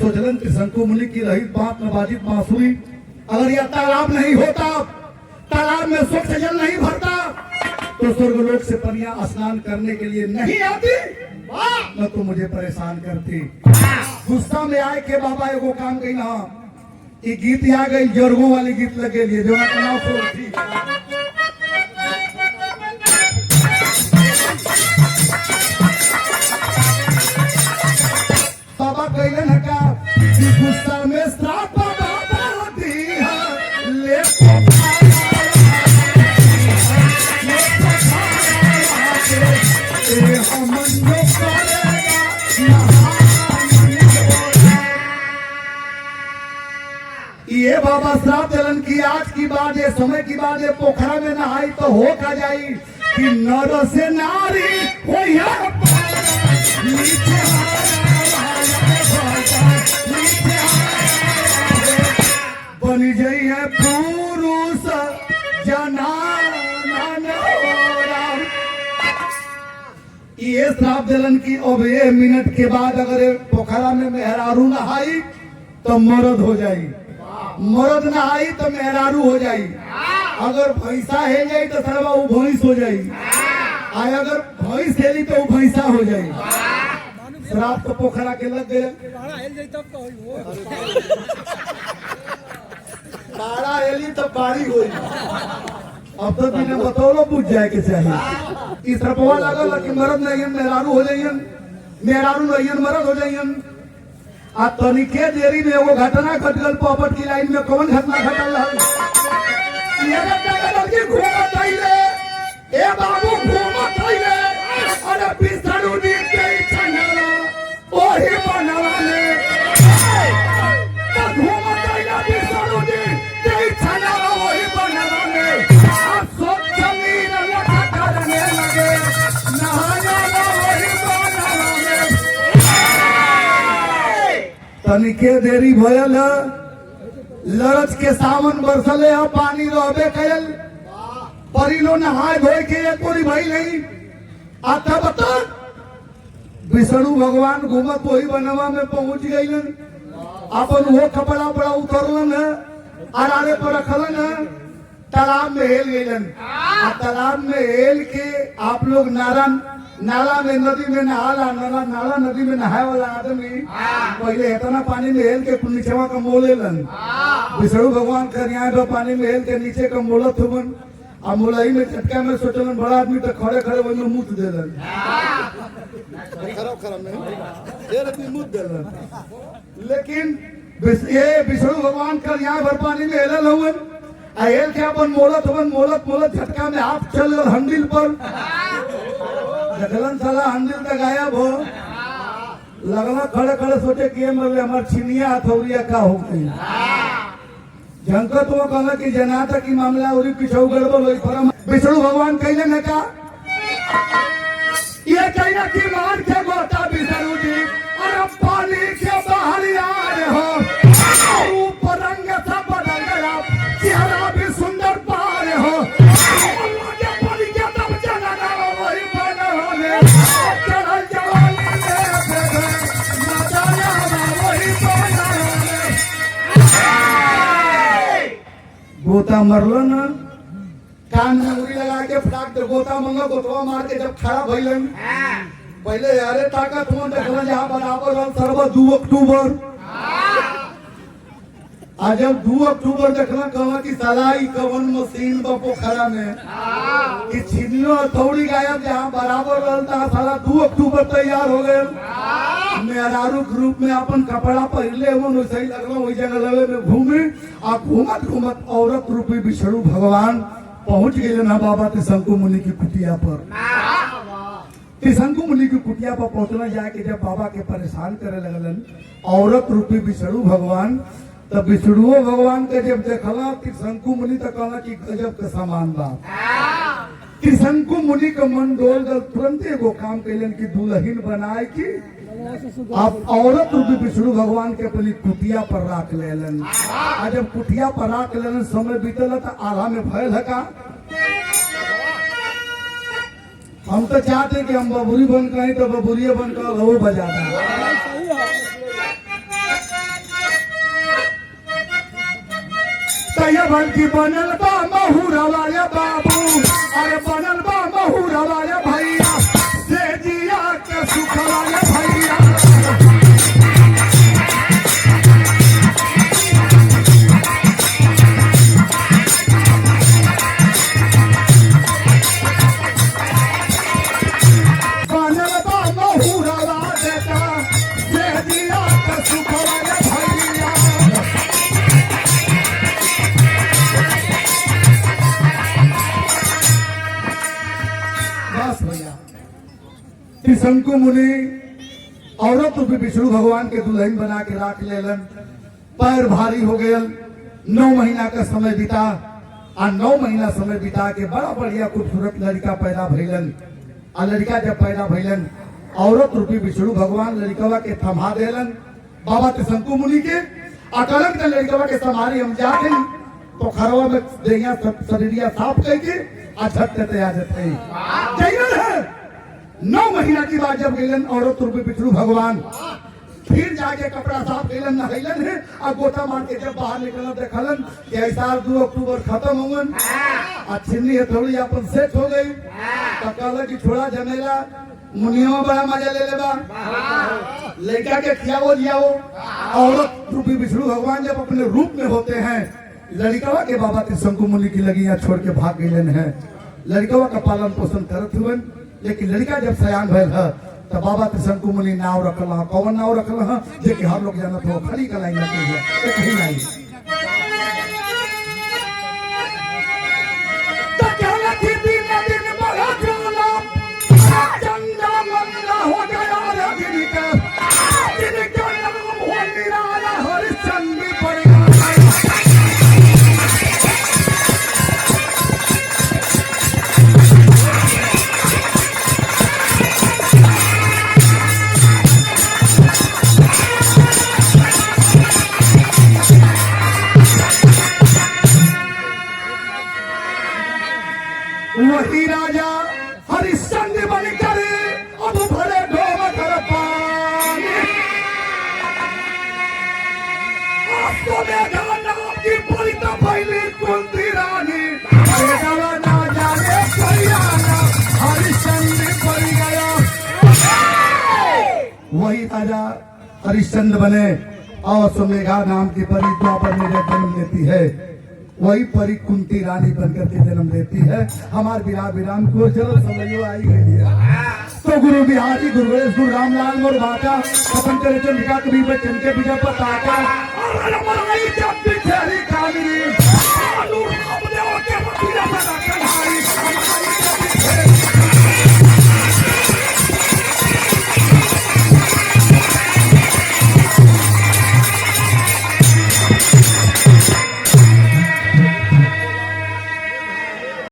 सोचलन त्रिशंकु मुनि की रही बात न बाजित बांसुरी, अगर यह तालाब नहीं होता, तालाब में स्वच्छ जल नहीं भरता, तो स्वर्गलोक से परियां स्नान करने के लिए नहीं आती, न तो मुझे परेशान करती। गुस्सा में आए के बाबा एगो काम कही ना, ये गीत आ गई जरगों वाली गीत लगे लिए जो ना थी। बाबा कहलन है का कि गुस्सा में श्राप बाबा दिया ले ये बाबा श्राप दिलन की आज की बात, ये समय की बात, ये पोखरा में नहाई तो हो का जाई कि नर से नारी हो बनी जई है पुरुष ये श्राप दिलन की अब ये मिनट के बाद अगर पोखरा में मेहरारू नहाई तो मर्द हो जाई, मर्द नहाई तो मेहरारू हो जाई, अगर भैंसा हेल जाई तो सरवा वो भैंस हो जाई, अगर भैंस हेली तो वो भैंसा हो जाई। श्राप तो पोखरा के लग गए, बाड़ा हेली तो बाड़ी हुई। अब तो बिना बतौलो पूछ जाए के चाहिए। इस रपवा लगल कि मर्द नहीं मेहरारू हो जाइयन, मेहरारू नहीं मर्द हो जाइयन। आ तनिके देरी में एगो घटना घट गल पॉपट की लाइन में। कौन घटना घटल हल? घूमत आइले ए बाबू घूमत आइले, अरे बिसरू दी के छनला ओही बनवाले त घूमत आइले बिसरू दी के छनला ओही बनवाले। अब सब जमीन लगा करने लगे, नहाया ओही बनवाले। तनिके देरी भयल, लड़च के सावन बरसले है, पानी रहबे कयल, परिलो नहाय धोए के एक कोरी भाई नहीं आता बता। विष्णु भगवान घूमत वही बनवा में पहुंच गई, अपन वो कपड़ा बड़ा उतरलन है, अरारे पर रखलन है, तालाब में हेल गईलन। तालाब में हेल के आप लोग नाला में नदी में नहाला, नाला नदी में नहाए वाला आदमी पहले इतना पानी में हेल के नीचवा का मोलेलन। विष्णु भगवान कन्या पानी में हेल के नीचे का मोलत हुवन, आ मोलाई में झटका में सोचलन बड़ा आदमी तो खड़े खड़े वही में मुत देलन, मुत देलन। लेकिन ये विष्णु भगवान कन्या भर पानी में हेलन हुवन, हेल के अपन मोलत हुवन, मोलत मोलत झटका में हाथ चल गल हंडिल पर, देखलन साला हंडिल तक गायब हो। लगला खड़े खड़े सोचे कि मरले हमार छिनिया हथौरिया का हो गई। झंकत वो कहला कि जनाता की मामला और पिछौ गड़बड़ होई परम। विष्णु भगवान कहले ने का ये कहना कि मार के गोता विष्णु जी, अरे पानी के बाहर आ रहे हो, ऊपर रंग सब बदल गया, चेहरा भी सुंदर पा रहे हो, पानी के तब चला ना वही बना होने चढ़ल जवानी वही बना होने। गोता मरलो ना, कान में उंगली लगा के फटाक दे गोता मंगा, गोतवा मार के जब खड़ा भइलन, पहले यारे ताकत हुआ देखलन जहां बराबर रन सर्व 2 अक्टूबर। आज जब 2 अक्टूबर देखलन कहला कि साला ई कवन मशीन बा पोखरा में कि छिनियो हथौड़ी गायब, जहां बराबर रहल ता साला 2 अक्टूबर तैयार हो गए। मेहरारू ग्रुप में अपन कपड़ा पहले हुन वैसे ही लगल, वही जगह लगे में घूमे आ घूमत घूमत औरत रूपी विष्णु भगवान पहुंच गए ना बाबा त्रिशंकु मुनि की कुटिया पर। त्रिशंकु मुनि की कुटिया पर पहुंचना जाके जब बाबा के परेशान करे लगलन औरत रूपी विष्णु भगवान, तब विष्णु भगवान के जब देखला त्रिशंकु मुनि तो कहला कि गजब का सामान बा। त्रिशंकु मुनि का मन डोल गल, तुरंत एगो काम कैलन कि दुल्हन बनाए की आप औरत रूपी विष्णु भगवान के अपनी कुटिया पर राख लेलन। आ जब कुटिया पर राख लेलन समय बीतल तो आधा में भयल है का। हम तो चाहते कि हम बबुरी बन कहीं तो बबुरिया बनकर लहू बजाता। कहिया भल की बनल बा महुरवा रे बाबू, अरे बनल बा महुरवा रे भैया, से जिया के सुखवा रे भैया। बनल बा महुरवा बेटा, से जिया के सुखवा रे भैया। बस भैया कि शंकु मुनि औरत भी विष्णु भगवान के दुल्हन बना के राख लेलन। पैर भारी हो गयल। 9 महीना का समय बीता और 9 महीना समय बिता के बड़ा बढ़िया खूबसूरत लड़का पैदा भइलन। आ लड़का जब पैदा भइलन, औरत रूपी विष्णु भगवान लड़कवा के थमा देलन बाबा के शंकु मुनि के। अकलन के लड़कवा के समारी हम जाते तो खरवा में देहिया शरीरिया साफ करके अछत तैयार जाते है। 9 महीना की बात जब गईलन औरत रूपी विष्णु भगवान, फिर जाके कपड़ा साफ कैलन नहैलन है और गोता मार के जब बाहर निकलन देखलन कि ऐसा 2 अक्टूबर खत्म होगन। छिन्नी हथौड़ी अपन सेट हो गई तो कहला कि छोड़ा जमेला मुनियों बड़ा मजा ले लेबा, लड़का के खियाओ लियाओ। औरत रूपी विष्णु भगवान जब अपने रूप में होते हैं, लड़कवा के बाबा के शंकु मुनि की लगिया छोड़ के भाग गईलन है। लड़कवा का पालन पोषण करत हुए, लेकिन लड़का जब सयान भैल है तो बाबा के शंकु मुनि नाव रखल है। कौन नाव रखल है? जे कि हम लोग जानत हो, खड़ी का लाइन लगती है, एक ही लाइन। तो कहला कि दिन दिन बड़ा चला, चंदा मंदा हो गया रजनी का, जिनका नाम हो निराला हरिश्चंद्र पड़ गया। वही राजा हरिश्चंद्र बनकर अब भरे डोम कर पानी। आपको देखा नाम की परिता पहली कुंती रानी, ना जाने कल्याणा हरिश्चंद्र पड़ गया। वही राजा हरिश्चंद्र बने और सुमेघा नाम की परी द्वापर में जन्म लेती है। वही परी कुंती रानी बनकर के जन्म लेती है। हमारे विराम को चलो समझो आई गई है। तो गुरु बिहारी गुरु रामलाल मोर बाटा खत्म करे चंद्रिका कभी बच्चन के विजय पताका।